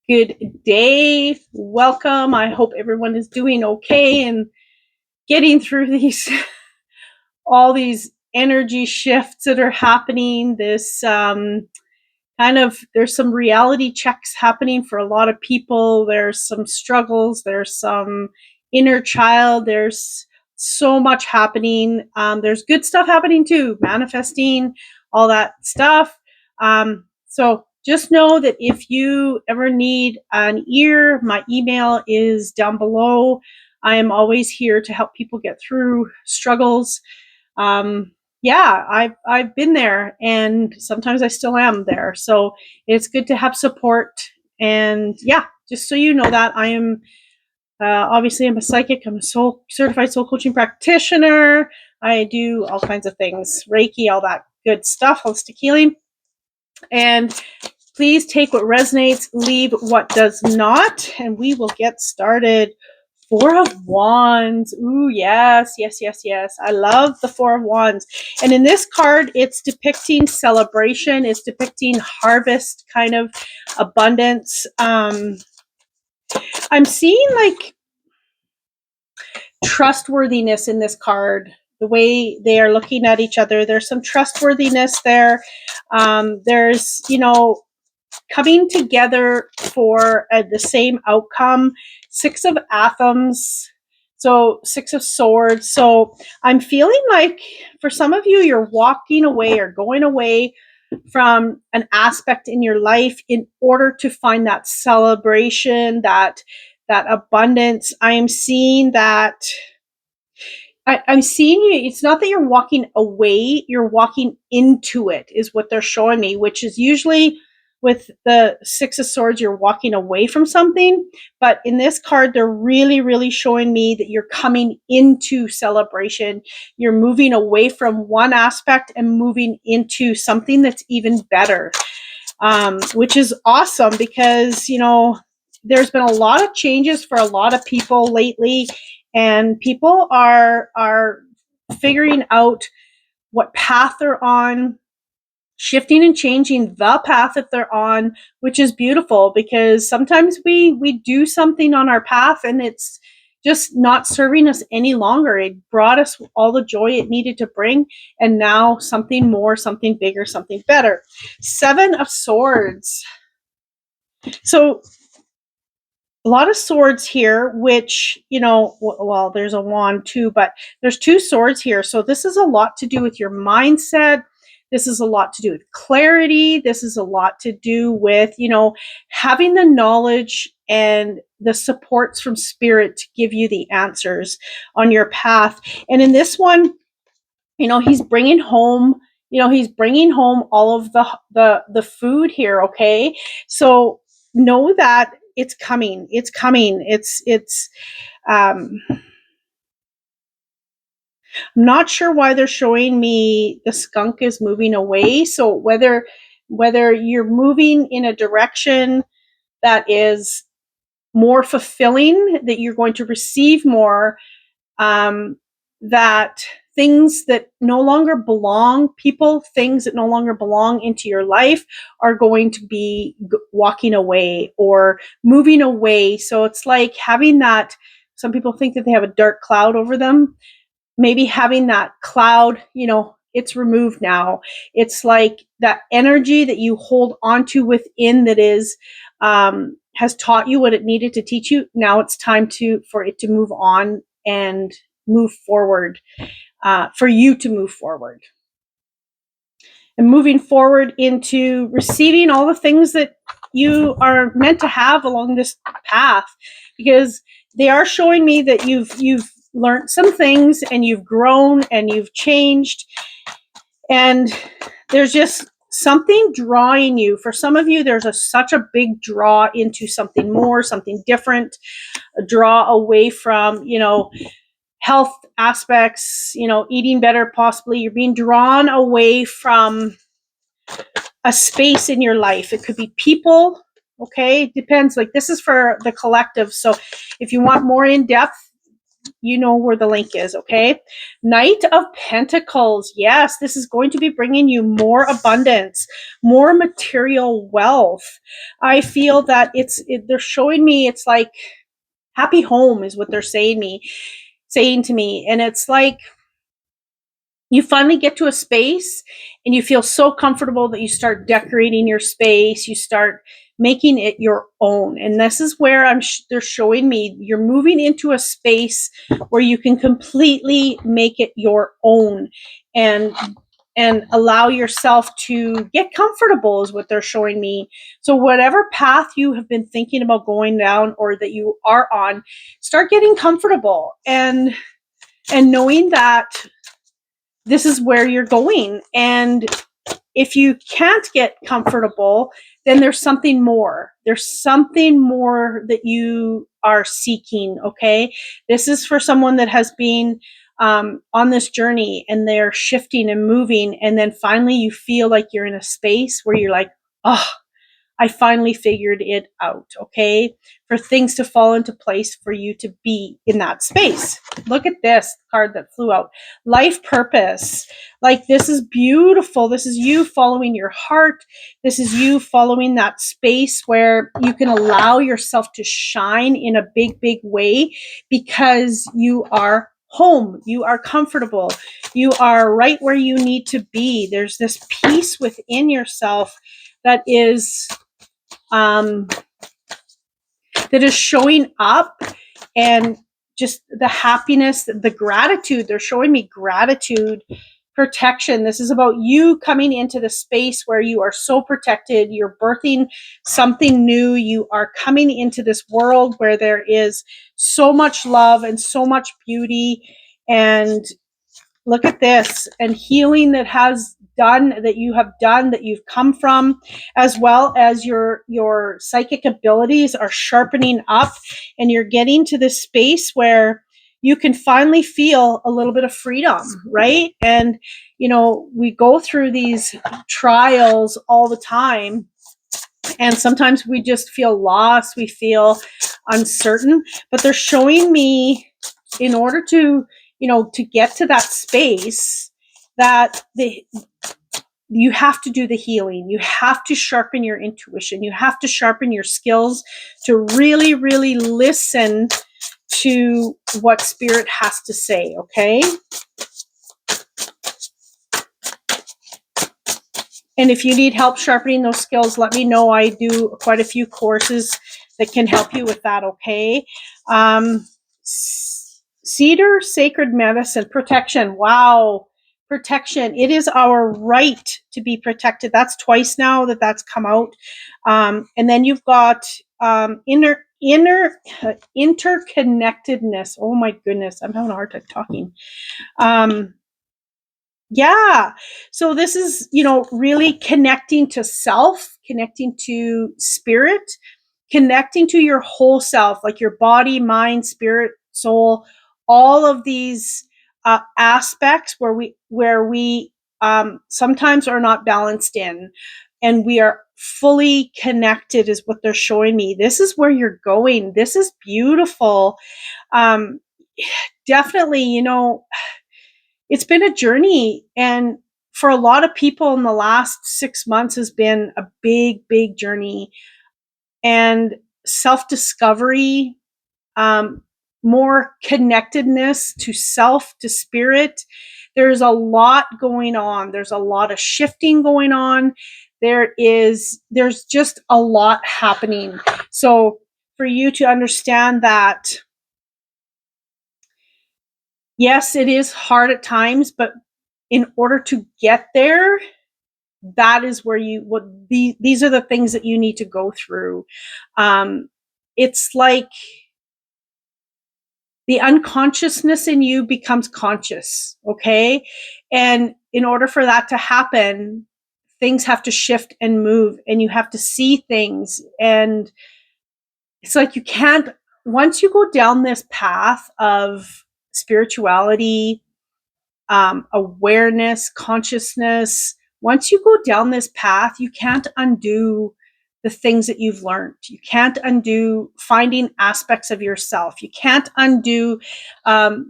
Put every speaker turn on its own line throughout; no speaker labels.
Good day. Welcome. I hope everyone is doing okay and getting through these all these energy shifts that are happening. This there's some reality checks happening for a lot of people. There's some struggles. There's some inner child. There's so much happening. There's good stuff happening too, manifesting, all that stuff. So just know that if you ever need an ear, my email is down below. I am always here to help people get through struggles. I've been there, and sometimes I still am there. So it's good to have support. And yeah, just so you know that I am obviously I'm a psychic. I'm a certified soul coaching practitioner. I do all kinds of things, Reiki, all that good stuff, holistic healing. And please take what resonates, leave what does not, and we will get started. Four of Wands. Ooh, yes. I love the Four of Wands. And in this card, it's depicting celebration. It's depicting harvest, kind of abundance. I'm seeing like trustworthiness in this card. The way they are looking at each other, there's some trustworthiness there. There's, coming together for the same outcome. Six of Anthems, so Six of Swords. So I'm feeling like for some of you, you're walking away or going away from an aspect in your life in order to find that celebration, that abundance. I am seeing that. I'm seeing you. It's not that you're walking away, you're walking into it, is what they're showing me, which is usually with the Six of Swords, you're walking away from something. But in this card, they're really, really showing me that you're coming into celebration. You're moving away from one aspect and moving into something that's even better, which is awesome because, there's been a lot of changes for a lot of people lately. And people are figuring out what path they're on, shifting and changing the path that they're on, which is beautiful because sometimes we do something on our path and it's just not serving us any longer. It brought us all the joy it needed to bring, and now something more, something bigger, something better. Seven of Swords. So a lot of swords here, which, well, there's a wand too, but there's two swords here. So this is a lot to do with your mindset. This is a lot to do with clarity. This is a lot to do with, having the knowledge and the supports from spirit to give you the answers on your path. And in this one, he's bringing home, all of the food here. Okay. So know that it's coming. I'm not sure why they're showing me the skunk is moving away. So whether you're moving in a direction that is more fulfilling, that you're going to receive more, that things that no longer belong, things that no longer belong into your life are going to be walking away or moving away. So it's like having that, some people think that they have a dark cloud over them. Maybe having that cloud, it's removed now. It's like that energy that you hold onto within that is, has taught you what it needed to teach you. Now it's time for it to move on and move forward, for you to move forward. And moving forward into receiving all the things that you are meant to have along this path, because they are showing me that you've learned some things and you've grown and you've changed, and there's just something drawing you. For some of you, there's such a big draw into something more, something different, a draw away from, health aspects, eating better, possibly. You're being drawn away from a space in your life. It could be people. Okay. It depends. Like, this is for the collective. So if you want more in depth, you know where the link is, okay? Knight of Pentacles. Yes, this is going to be bringing you more abundance, more material wealth. I feel that they're showing me it's like happy home is what they're saying to me. And it's like you finally get to a space and you feel so comfortable that you start decorating your space, you start making it your own. And this is where they're showing me you're moving into a space where you can completely make it your own and allow yourself to get comfortable is what they're showing me. So whatever path you have been thinking about going down or that you are on, start getting comfortable and knowing that this is where you're going. And if you can't get comfortable, then there's something more. There's something more that you are seeking, okay? This is for someone that has been on this journey and they're shifting and moving. And then finally you feel like you're in a space where you're like, oh, I finally figured it out, okay? For things to fall into place for you to be in that space. Look at this card that flew out. Life purpose. Like, this is beautiful. This is you following your heart. This is you following that space where you can allow yourself to shine in a big, big way because you are home. You are comfortable. You are right where you need to be. There's this peace within yourself that is showing up, and just the happiness, the gratitude. They're showing me gratitude, protection. This is about you coming into the space where you are so protected. You're birthing something new. You are coming into this world where there is so much love and so much beauty. And look at this, and healing that you've come from, as well as your psychic abilities are sharpening up, and you're getting to this space where you can finally feel a little bit of freedom, right? And we go through these trials all the time, and sometimes we just feel lost, we feel uncertain, but they're showing me, in order to get to that space, that you have to do the healing. You have to sharpen your intuition. You have to sharpen your skills to really, really listen to what Spirit has to say, okay? And if you need help sharpening those skills, let me know. I do quite a few courses that can help you with that, okay? Cedar, sacred medicine, protection. Wow. Protection. It is our right to be protected. That's twice now that's come out. And then you've got interconnectedness. Oh my goodness, I'm having a hard time talking. Yeah. So this is, really connecting to self, connecting to spirit, connecting to your whole self, like your body, mind, spirit, soul, all of these aspects where we sometimes are not balanced in, and we are fully connected is what they're showing me. This is where you're going. This is beautiful. Definitely, it's been a journey, and for a lot of people in the last 6 months has been a big, big journey, and self-discovery, more connectedness to self, to spirit. There's a lot going on. There's a lot of shifting going on. There's just a lot happening. So for you to understand that, yes, it is hard at times, but in order to get there, that is where these are the things that you need to go through. It's like the unconsciousness in you becomes conscious, okay? And in order for that to happen, things have to shift and move, and you have to see things. And it's like you can't, once you go down this path of spirituality, awareness, consciousness, once you go down this path, you can't undo the things that you've learned. You can't undo finding aspects of yourself. You can't undo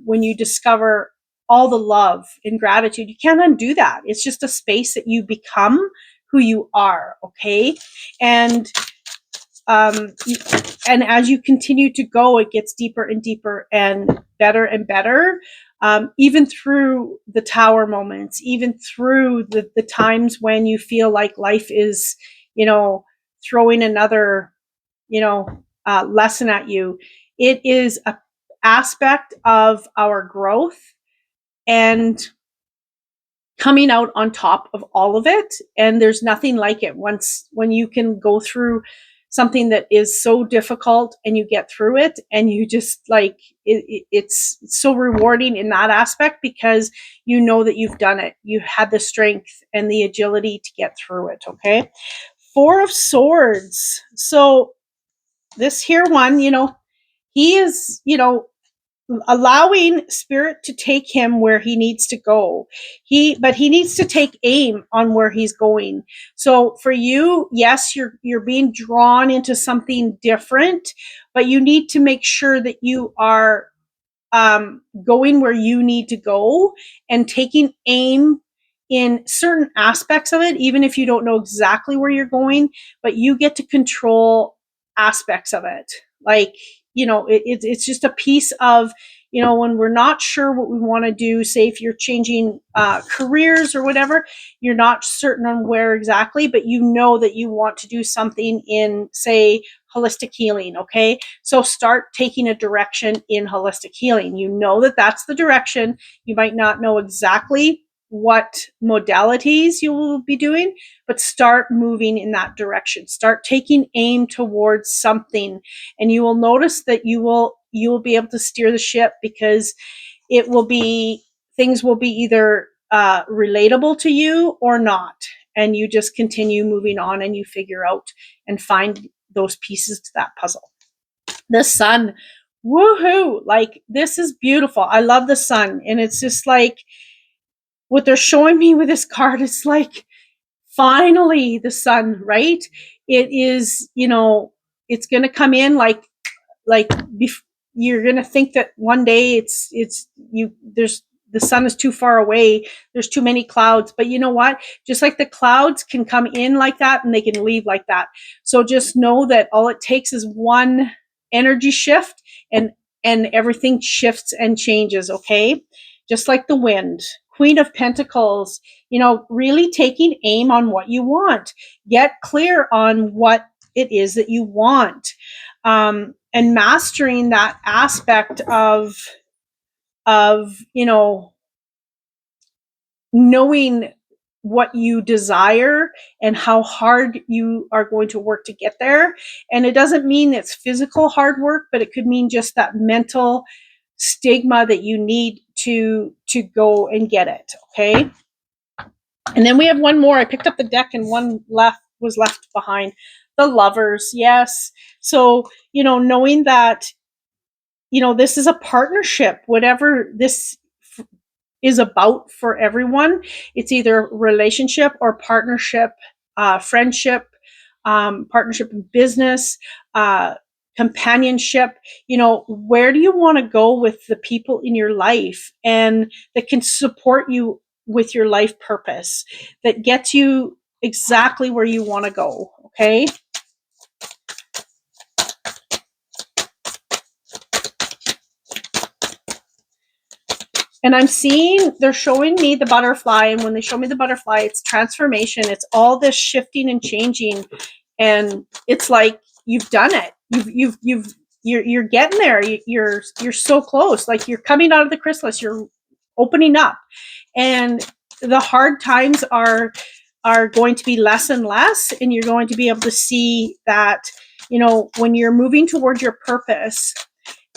when you discover all the love and gratitude. You can't undo that. It's just a space that you become who you are. Okay. And um, and as you continue to go, it gets deeper and deeper and better. Even through the tower moments, even through the times when you feel like life is, throwing another, lesson at you. It is a aspect of our growth and coming out on top of all of it. And there's nothing like it when you can go through something that is so difficult and you get through it, and you just like it's so rewarding in that aspect, because you know that you've done it. You had the strength and the agility to get through it. Okay. Four of Swords. So this here one, he is, allowing spirit to take him where he needs to go. But he needs to take aim on where he's going. So for you, yes, you're being drawn into something different, but you need to make sure that you are going where you need to go and taking aim in certain aspects of it, even if you don't know exactly where you're going, but you get to control aspects of it. Like, it's just a piece of, when we're not sure what we want to do, say if you're changing careers or whatever, you're not certain on where exactly, but you know that you want to do something in, say, holistic healing. Okay. So start taking a direction in holistic healing. You know that that's the direction. You might not know exactly what modalities you will be doing, but start moving in that direction. Start taking aim towards something, and you will notice that you will be able to steer the ship, because things will be either relatable to you or not, and you just continue moving on, and you figure out and find those pieces to that puzzle. The Sun, woohoo! Like, this is beautiful. I love the Sun, and it's just like what they're showing me with this card. It's like, finally, the Sun, right? It is, it's going to come in like you're going to think that one day it's you there's the sun is too far away, there's too many clouds, but you know what, just like the clouds can come in like that and they can leave like that. So just know that all it takes is one energy shift, and everything shifts and changes. Okay. Just like the Wind, Queen of Pentacles, really taking aim on what you want. Get clear on what it is that you want, and mastering that aspect of knowing what you desire and how hard you are going to work to get there. And it doesn't mean it's physical hard work, but it could mean just that mental stigma that you need to go and get it. Okay. And then we have one more. I picked up the deck and one was left behind. The Lovers. Yes. So, knowing that, this is a partnership, whatever this is about for everyone. It's either relationship or partnership, friendship, partnership in business, companionship. Where do you want to go with the people in your life, and that can support you with your life purpose, that gets you exactly where you want to go. Okay. And I'm seeing, they're showing me the butterfly. And when they show me the butterfly, it's transformation. It's all this shifting and changing. And it's like, you've done it. You're getting there. You're so close. Like, you're coming out of the chrysalis. You're opening up. And the hard times are going to be less and less. And you're going to be able to see that, when you're moving towards your purpose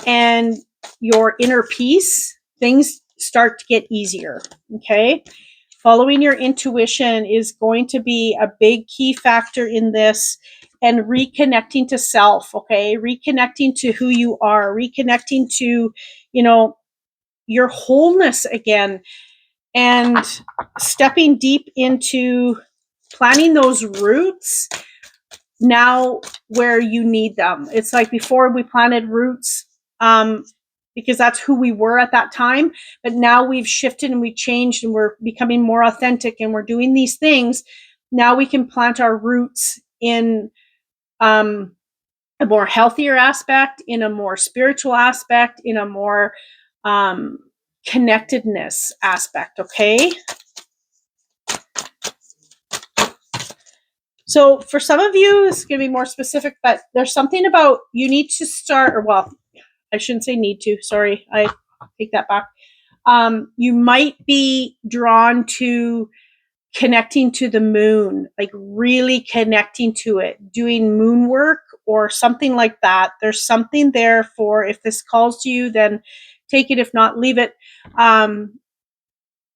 and your inner peace, things start to get easier. Okay. Following your intuition is going to be a big key factor in this, and reconnecting to self. Okay. Reconnecting to who you are, reconnecting to, your wholeness again, and stepping deep into planting those roots now where you need them. It's like before we planted roots, because that's who we were at that time. But now we've shifted and we changed and we're becoming more authentic and we're doing these things. Now we can plant our roots in a more healthier aspect, in a more spiritual aspect, in a more connectedness aspect. Okay. So for some of you, it's going to be more specific, but there's something about you need to start, or well, I shouldn't say need to. Sorry, I take that back. You might be drawn to connecting to the moon, like really connecting to it, doing moon work or something like that. There's something there for, if this calls to you, then take it. If not, leave it.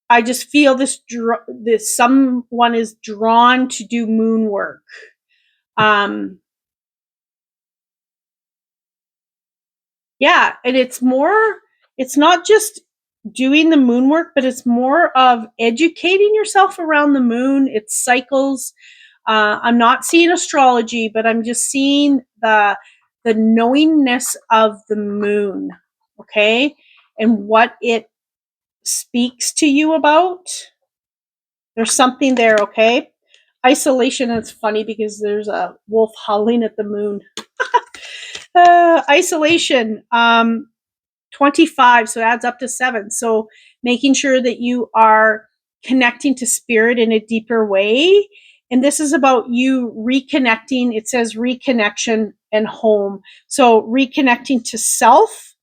I just feel this someone is drawn to do moon work. Yeah, and it's not just doing the moon work, but it's more of educating yourself around the moon, its cycles. I'm not seeing astrology, but I'm just seeing the knowingness of the moon, okay, and what it speaks to you about. There's something there, okay? Isolation, it's funny because there's a wolf howling at the moon. Isolation, 25, so it adds up to 7. So making sure that you are connecting to spirit in a deeper way. And this is about you reconnecting. It says reconnection and home. So reconnecting to self.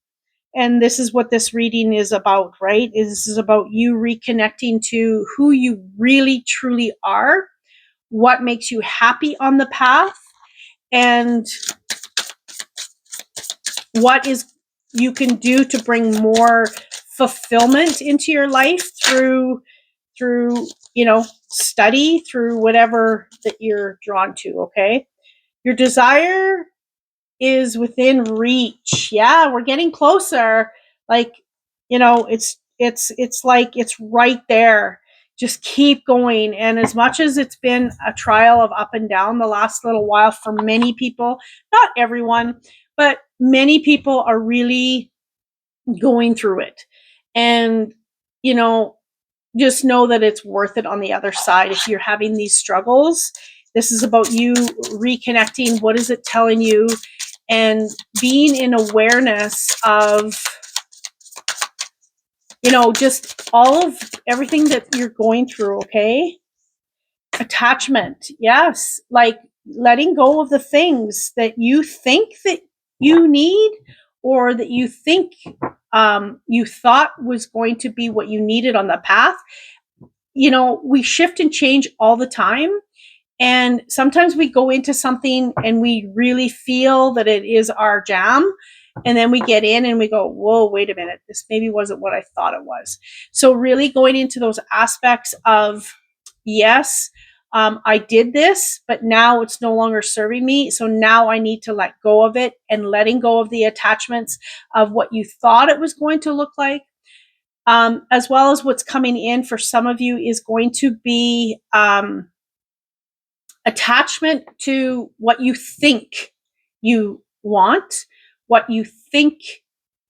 And this is what this reading is about, right? This is about you reconnecting to who you really truly are, what makes you happy on the path, and what is you can do to bring more fulfillment into your life through study, through whatever that you're drawn to. Okay, your desire is within reach. Yeah, we're getting closer. Like, it's like it's right there. Just keep going. And as much as it's been a trial of up and down the last little while for many people, not everyone, but many people are really going through it. And, just know that it's worth it on the other side. If you're having these struggles, this is about you reconnecting. What is it telling you? And being in awareness of, just all of everything that you're going through. Okay. Attachment. Yes. Like letting go of the things that you think that you need, or that you think you thought was going to be what you needed on the path. We shift and change all the time. And sometimes we go into something and we really feel that it is our jam. And then we get in and we go, whoa, wait a minute. This maybe wasn't what I thought it was. So really going into those aspects of, yes, I did this, but now it's no longer serving me. So now I need to let go of it, and letting go of the attachments of what you thought it was going to look like. As well as what's coming in for some of you is going to be attachment to what you think you want, what you think.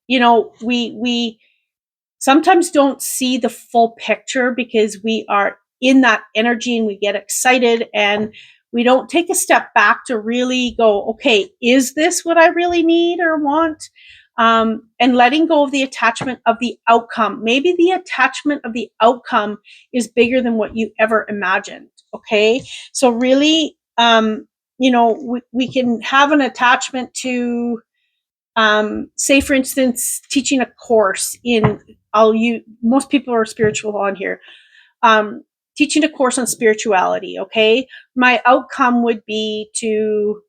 We sometimes don't see the full picture because we are in that energy and we get excited, and we don't take a step back to really go, okay, is this what I really need or want? And letting go of the attachment of the outcome. Maybe the attachment of the outcome is bigger than what you ever imagined. Okay. So really, we can have an attachment to, say for instance, teaching a course most people are spiritual on here. Teaching a course on spirituality. Okay. My outcome would be to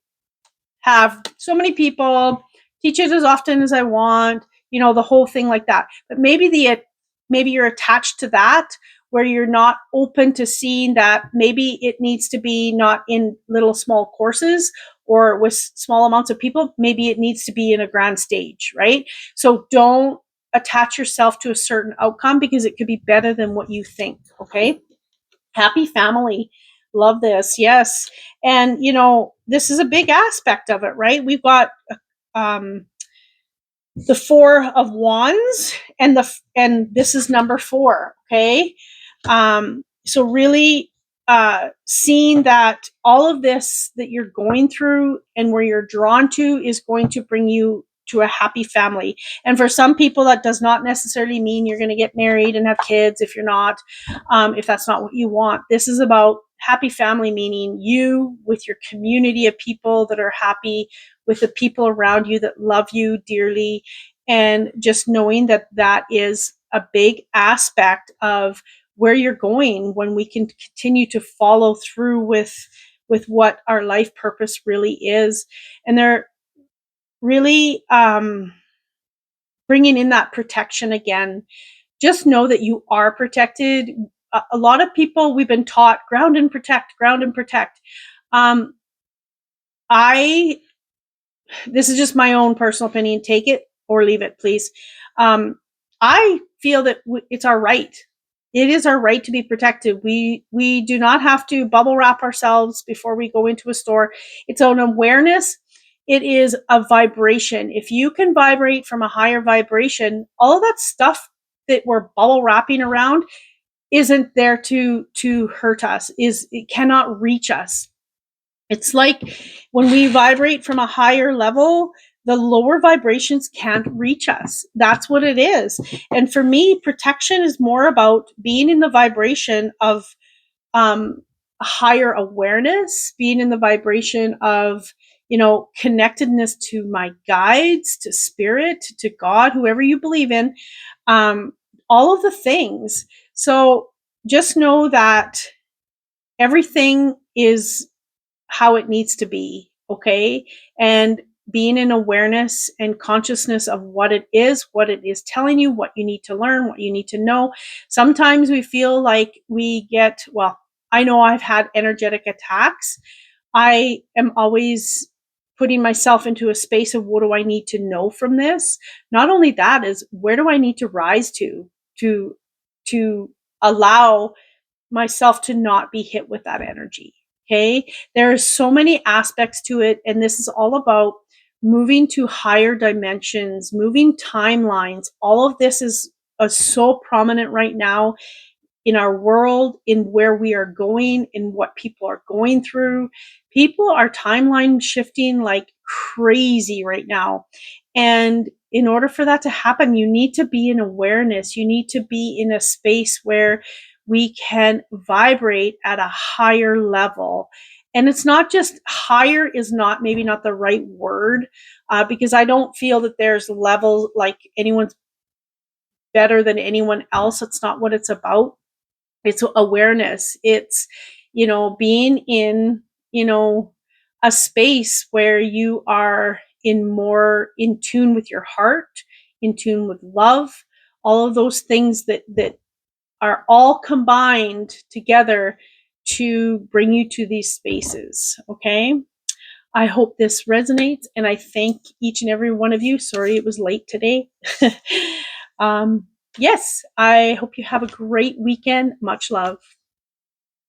have so many people, teach it as often as I want, the whole thing like that. But maybe you're attached to that, where you're not open to seeing that maybe it needs to be not in little small courses or with small amounts of people. Maybe it needs to be in a grand stage, right? So don't attach yourself to a certain outcome because it could be better than what you think. Okay. Happy family. Love this. Yes. And, this is a big aspect of it, right? We've got um, the Four of Wands, and this is number 4. Okay. So really seeing that all of this that you're going through and where you're drawn to is going to bring you to a happy family. And for some people, that does not necessarily mean you're going to get married and have kids if you're not, if that's not what you want. This is about happy family, meaning you with your community of people that are happy, with the people around you that love you dearly, and just knowing that that is a big aspect of where you're going when we can continue to follow through with what our life purpose really is. And they're really bringing in that protection again. Just know that you are protected. A lot of people, we've been taught ground and protect, ground and protect. I This is just my own personal opinion. Take it or leave it, please. I feel that it's our right. It is our right to be protected. We do not have to bubble wrap ourselves before we go into a store. It's an awareness. It is a vibration. If you can vibrate from a higher vibration, all of that stuff that we're bubble wrapping around isn't there to hurt us. It cannot reach us. It's like when we vibrate from a higher level, the lower vibrations can't reach us. That's what it is. And for me, protection is more about being in the vibration of higher awareness, being in the vibration of, connectedness to my guides, to spirit, to God, whoever you believe in, all of the things. So just know that everything is how it needs to be, okay? And being in awareness and consciousness of what it is telling you, what you need to learn, what you need to know. Sometimes we feel like I know I've had energetic attacks. I am always putting myself into a space of what do I need to know from this? Not only that, is where do I need to rise to allow myself to not be hit with that energy. Okay. There are so many aspects to it. And this is all about moving to higher dimensions, moving timelines. All of this is so prominent right now in our world, in where we are going, in what people are going through. People are timeline shifting like crazy right now. And in order for that to happen, you need to be in awareness. You need to be in a space where we can vibrate at a higher level. And it's not just higher, is not maybe not the right word, because I don't feel that there's levels like anyone's better than anyone else. It's not what it's about. It's awareness. It's, being in, a space where you are more in tune with your heart, in tune with love, all of those things that are all combined together to bring you to these spaces. Okay. I hope this resonates, and I thank each and every one of you. Sorry it was late today. Yes, I hope you have a great weekend. Much love.